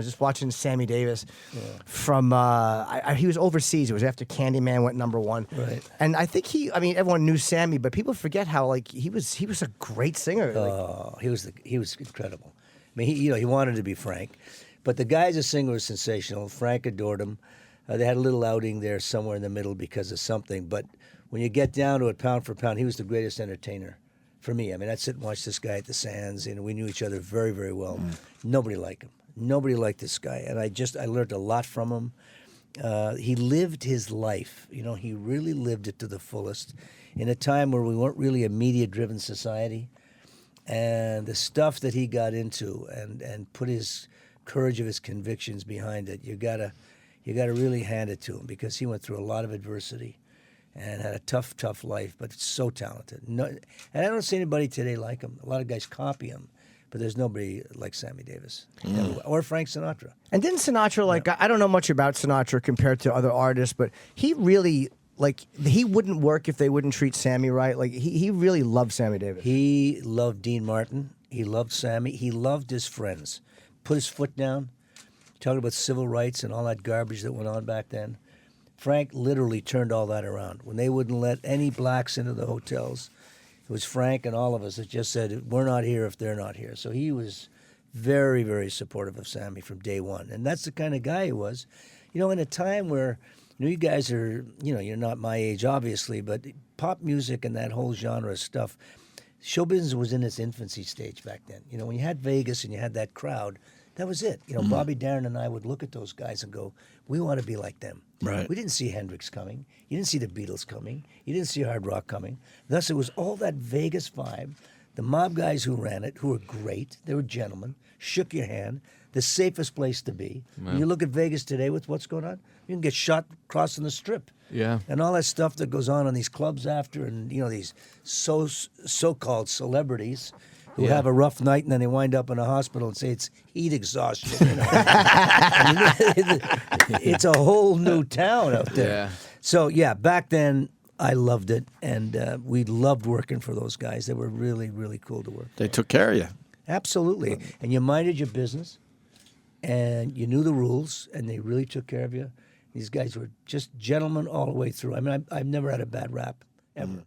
was just watching Sammy Davis from, he was overseas. It was after Candyman went #1. Right. And I think everyone knew Sammy, but people forget how, like, he was a great singer. Oh, he was incredible. I mean, he wanted to be Frank. But the guy as a singer was sensational. Frank adored him. They had a little outing there somewhere in the middle because of something. But when you get down to it, pound for pound, he was the greatest entertainer for me. I mean, I'd sit and watch this guy at the Sands, and we knew each other very, very well. Nobody liked him. Nobody liked this guy. And I learned a lot from him. He lived his life. You know, he really lived it to the fullest in a time where we weren't really a media-driven society. And the stuff that he got into and put his courage of his convictions behind it, you gotta really hand it to him, because he went through a lot of adversity and had a tough life, but so talented. No, and I don't see anybody today like him. A lot of guys copy him, but there's nobody like Sammy Davis or Frank Sinatra. And didn't Sinatra, like, I don't know much about Sinatra compared to other artists, but he really, like, he wouldn't work if they wouldn't treat Sammy right. Like, he really loved Sammy Davis. He loved Dean Martin. He loved Sammy. He loved his friends. Put his foot down, talking about civil rights and all that garbage that went on back then. Frank literally turned all that around. When they wouldn't let any blacks into the hotels, it was Frank and all of us that just said, we're not here if they're not here. So he was very, very supportive of Sammy from day one. And that's the kind of guy he was. You know, in a time where, you guys are, you're not my age, obviously, but pop music and that whole genre of stuff, show business was in its infancy stage back then. You know, when you had Vegas and you had that crowd, that was it. You know, Bobby Darin and I would look at those guys and go, we want to be like them. Right. We didn't see Hendrix coming. You didn't see the Beatles coming. You didn't see hard rock coming. Thus, it was all that Vegas vibe. The mob guys who ran it, who were great, they were gentlemen, shook your hand, the safest place to be. When you look at Vegas today with what's going on, you can get shot crossing the strip. Yeah. And all that stuff that goes on in these clubs after, and, these so-called celebrities who have a rough night and then they wind up in a hospital and say it's heat exhaustion. It's a whole new town out there. Yeah. So, back then I loved it, and we loved working for those guys. They were really, really cool to work for. They took care of you. Absolutely. And you minded your business, and you knew the rules, and they really took care of you. These guys were just gentlemen all the way through. I mean, I've never had a bad rap, ever.